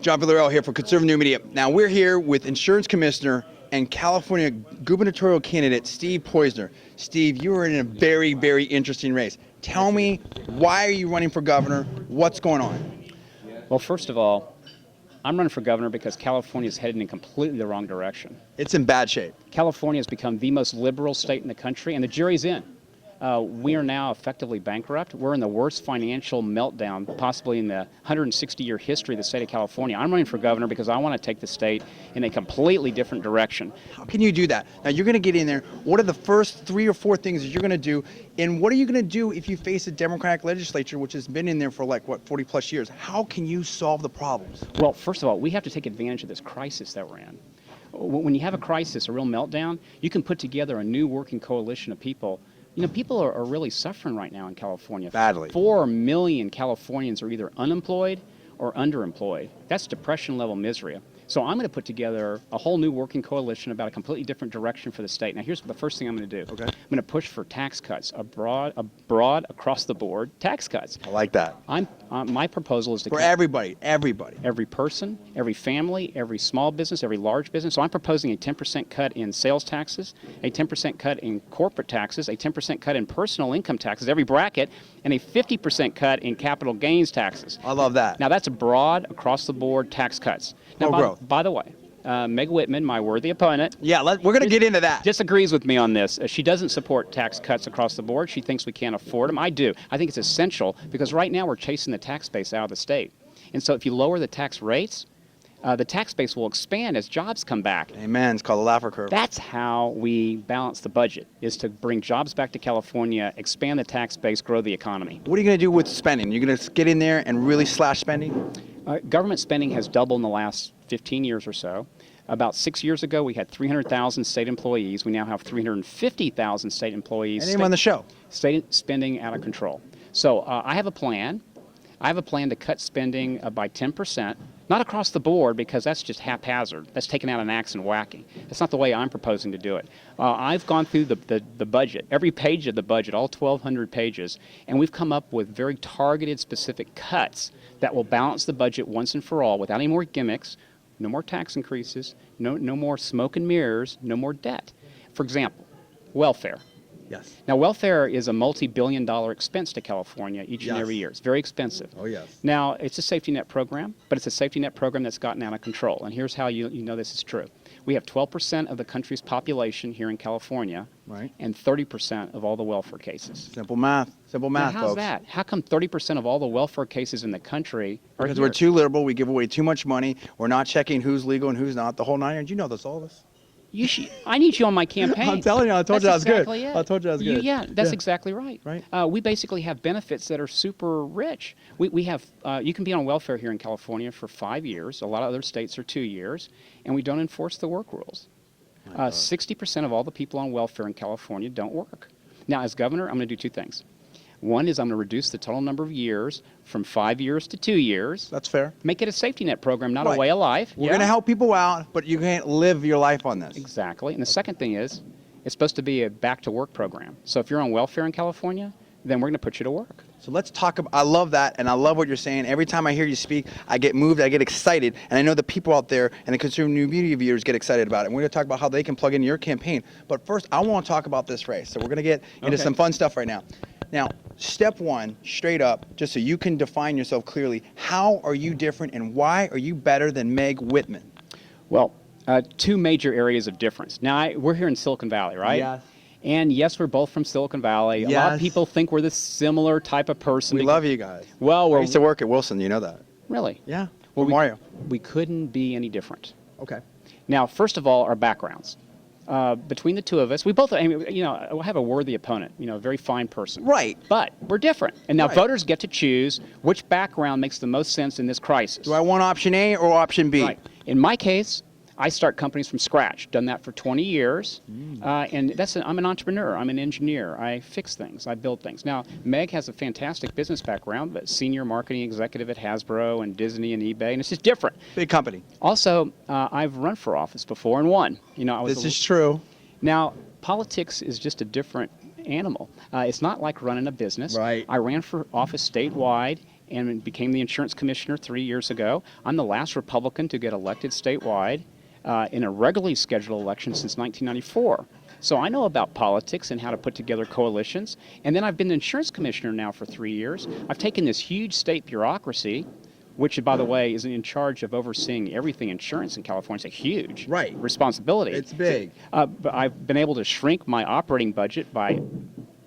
John Villarreal here for Conservative New Media. Now we're here with Insurance Commissioner and California gubernatorial candidate Steve Poizner. Steve, you are in a very, very interesting race. Tell me, why are you running for governor? What's going on? Well, first of all, I'm running for governor because California is headed in completely the wrong direction. It's in bad shape. California has become the most liberal state in the country, and the jury's in. We are now effectively bankrupt. We're in the worst financial meltdown possibly in the 160-year history of the state of California. I'm running for governor because I want to take the state in a completely different direction. How can you do that? Now, you're going to get in there. What are the first 3 or 4 things that you're going to do? And what are you going to do if you face a Democratic legislature, which has been in there for 40 plus years? How can you solve the problems? Well, first of all, we have to take advantage of this crisis that we're in. When you have a crisis, a real meltdown, you can put together a new working coalition of people. You know, people are really suffering right now in California. Badly. 4 million Californians are either unemployed or underemployed. That's depression-level misery. So I'm going to put together a whole new working coalition about a completely different direction for the state. Now, here's the first thing I'm going to do. Okay. I'm going to push for tax cuts, a broad across-the-board tax cuts. I like that. My proposal is to for everybody. Every person, every family, every small business, every large business. So I'm proposing a 10% cut in sales taxes, a 10% cut in corporate taxes, a 10% cut in personal income taxes, every bracket, and a 50% cut in capital gains taxes. I love that. Now, that's a broad, across-the-board tax cuts. Now, by the way, Meg Whitman, my worthy opponent, we're going to get into that. disagrees with me on this. She doesn't support tax cuts across the board. She thinks we can't afford them. I do. I think it's essential because right now we're chasing the tax base out of the state. And so if you lower the tax rates, the tax base will expand as jobs come back. Amen. It's called the Laffer curve. That's how we balance the budget, is to bring jobs back to California, expand the tax base, grow the economy. What are you going to do with spending? You're going to get in there and really slash spending? Government spending has doubled in the last 15 years or so. About 6 years ago, we had 300,000 state employees. We now have 350,000 state employees. And name on the show. State spending out of control. So I have a plan. I have a plan to cut spending by 10%. Not across the board, because that's just haphazard. That's taking out an axe and whacking. That's not the way I'm proposing to do it. I've gone through the budget, every page of the budget, all 1,200 pages, and we've come up with very targeted, specific cuts that will balance the budget once and for all without any more gimmicks, no more tax increases, no more smoke and mirrors, no more debt. For example, welfare. Yes. Now, welfare is a multi-billion-dollar expense to California each and every year. It's very expensive. Oh, yes. Now, it's a safety net program, but it's a safety net program that's gotten out of control. And here's how you know this is true. We have 12% of the country's population here in California, right, and 30% of all the welfare cases. Simple math. Simple math, now, how's folks. that? How come 30% of all the welfare cases in the country are Because here? we're too liberal. We give away too much money. We're not checking who's legal and who's not. The whole 9 yards. You know this, all this. I need you on my campaign. I'm telling you, I told you I was good. I told you I was good. Yeah, that's exactly right. Right. We basically have benefits that are super rich. We have, you can be on welfare here in California for 5 years. A lot of other states are 2 years, and we don't enforce the work rules. 60% of all the people on welfare in California don't work. Now, as governor, I'm going to do 2 things. One is I'm going to reduce the total number of years from 5 years to 2 years. That's fair. Make it a safety net program, not a way of life. We're going to help people out, but you can't live your life on this. Exactly. And the second thing is, it's supposed to be a back-to-work program. So if you're on welfare in California, then we're going to put you to work. So let's talk about, I love that, and I love what you're saying. Every time I hear you speak, I get moved, I get excited, and I know the people out there and the Conservative New Media viewers get excited about it. And we're going to talk about how they can plug into your campaign. But first, I want to talk about this race. So we're going to get into some fun stuff right now. Now, step one, straight up, just so you can define yourself clearly, how are you different and why are you better than Meg Whitman? Well, 2 major areas of difference. Now, we're here in Silicon Valley, right? Yes. And yes, we're both from Silicon Valley. Yes. A lot of people think we're the similar type of person. We love you guys. Well, I used to work at Wilson, you know that. Really? Yeah. Well, From Mario. We couldn't be any different. Okay. Now, first of all, our backgrounds. Between the 2 of us, we both, I have a worthy opponent, a very fine person. Right. But we're different. And now voters get to choose which background makes the most sense in this crisis. Do I want option A or option B? Right. In my case, I start companies from scratch. Done that for 20 years. And I'm an entrepreneur. I'm an engineer. I fix things. I build things. Now, Meg has a fantastic business background, but senior marketing executive at Hasbro and Disney and eBay, and it's just different. Big company. Also, I've run for office before and won. This is true. Now, politics is just a different animal. It's not like running a business. Right. I ran for office statewide and became the insurance commissioner 3 years ago. I'm the last Republican to get elected statewide in a regularly scheduled election since 1994. So I know about politics and how to put together coalitions. And then I've been the insurance commissioner now for 3 years. I've taken this huge state bureaucracy, which, by the way, is in charge of overseeing everything insurance in California. It's a huge responsibility. It's big. But I've been able to shrink my operating budget by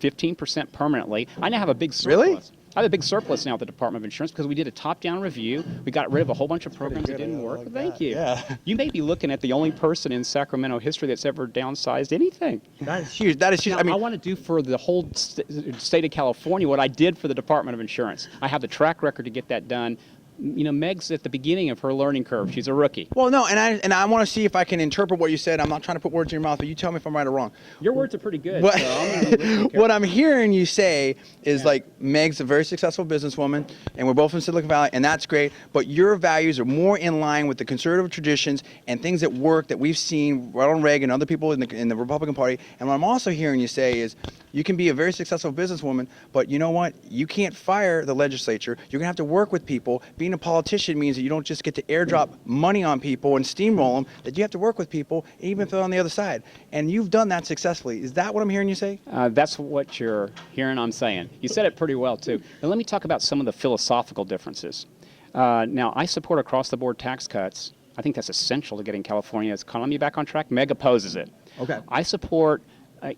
15% permanently. I now have a big surplus. Really? I have a big surplus now at the Department of Insurance because we did a top-down review. We got rid of a whole bunch of programs that didn't work. Like Thank that. you. Yeah. You may be looking at the only person in Sacramento history that's ever downsized anything. That is huge. That is huge. Now, I want to do for the whole state of California what I did for the Department of Insurance. I have the track record to get that done. You know, Meg's at the beginning of her learning curve. She's a rookie. Well, no, and I want to see if I can interpret what you said. I'm not trying to put words in your mouth, but you tell me if I'm right or wrong. Your words are pretty good. What, So I'm gonna listen what I'm hearing you say is like Meg's a very successful businesswoman, and we're both from Silicon Valley, and that's great. But your values are more in line with the conservative traditions and things that work that we've seen Ronald Reagan and other people in the Republican Party. And what I'm also hearing you say is you can be a very successful businesswoman, but you know what? You can't fire the legislature. You're gonna have to work with people. Being a politician means that you don't just get to airdrop money on people and steamroll them, that you have to work with people, even if they're on the other side. And you've done that successfully. Is that what I'm hearing you say? That's what you're hearing I'm saying. You said it pretty well, too. Now, let me talk about some of the philosophical differences. Now, I support across-the-board tax cuts. I think that's essential to getting California's economy back on track. Meg opposes it. Okay. I support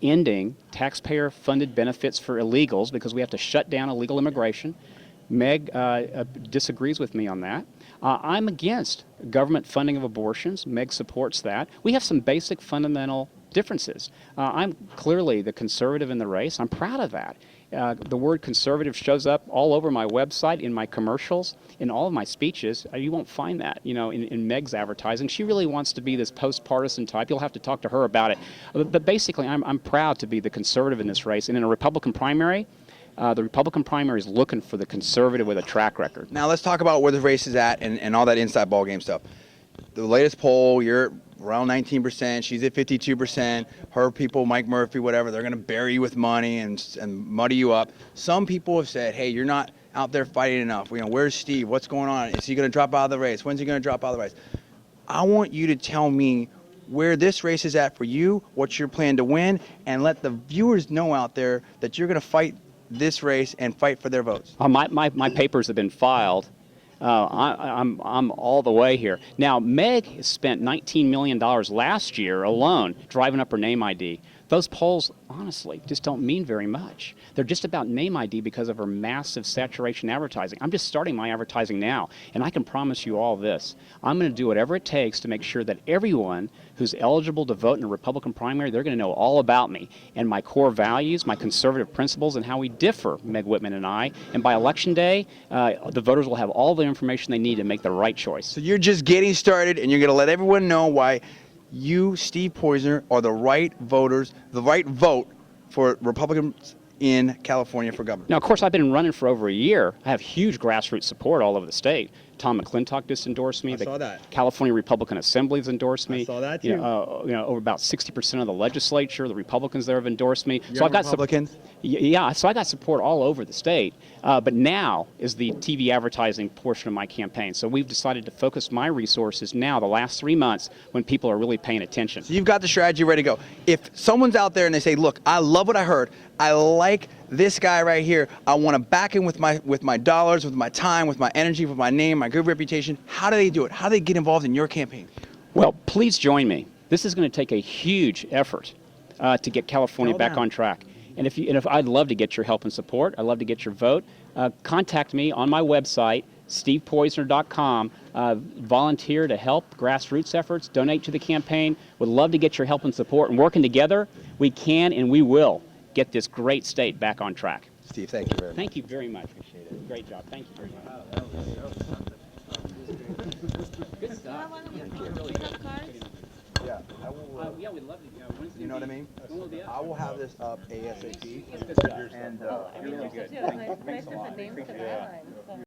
ending taxpayer-funded benefits for illegals because we have to shut down illegal immigration. Meg disagrees with me on that. I'm against government funding of abortions. Meg supports that. We have some basic fundamental differences. I'm clearly the conservative in the race. I'm proud of that. The word conservative shows up all over my website, in my commercials, in all of my speeches. You won't find that, you know, in Meg's advertising. She really wants to be this post-partisan type. You'll have to talk to her about it. But basically, I'm proud to be the conservative in this race. And in a Republican primary, the Republican primary is looking for the conservative with a track record. Now let's talk about where the race is at and all that inside ballgame stuff. The latest poll, you're around 19%. She's at 52%. Her people, Mike Murphy, whatever, they're going to bury you with money and muddy you up. Some people have said, hey, you're not out there fighting enough. You know, where's Steve? What's going on? Is he going to drop out of the race? When's he going to drop out of the race? I want you to tell me where this race is at for you, what's your plan to win, and let the viewers know out there that you're going to fight this race and fight for their votes. My papers have been filed. I'm all the way here. Now, Meg has spent $19 million last year alone driving up her name ID. Those polls, honestly, just don't mean very much. They're just about name ID because of her massive saturation advertising. I'm just starting my advertising now, and I can promise you all this. I'm going to do whatever it takes to make sure that everyone who's eligible to vote in a Republican primary, they're going to know all about me and my core values, my conservative principles, and how we differ, Meg Whitman and I. And by Election Day, the voters will have all the information they need to make the right choice. So you're just getting started, and you're going to let everyone know why you, Steve Poizner, are the right voters, the right vote for Republicans in California for governor. Now, of course, I've been running for over a year. I have huge grassroots support all over the state. Tom McClintock just endorsed me. I saw that. California Republican Assembly has endorsed me. I saw that too. Over about 60% of the legislature, the Republicans there have endorsed me. Young Republicans? Yeah, so I got support all over the state. But now is the TV advertising portion of my campaign. So we've decided to focus my resources now, the last 3 months, when people are really paying attention. So you've got the strategy ready to go. If someone's out there and they say, look, I love what I heard. I like this guy right here. I want to back him with my dollars, with my time, with my energy, with my name, my good reputation. How do they do it? How do they get involved in your campaign? Well, please join me. This is going to take a huge effort to get California back on track. And if I'd love to get your help and support, I'd love to get your vote. Contact me on my website, stevepoizner.com. Volunteer to help grassroots efforts, donate to the campaign. Would love to get your help and support. And working together, we can and we will get this great state back on track. Steve, thank you very much. Thank you very much. Appreciate it. Great job. Thank you very much. Good stuff. Yeah, I will. Yeah, we'd love to. You know what I mean? I will have this up ASAP. And really good. Nice to put names to the headlines.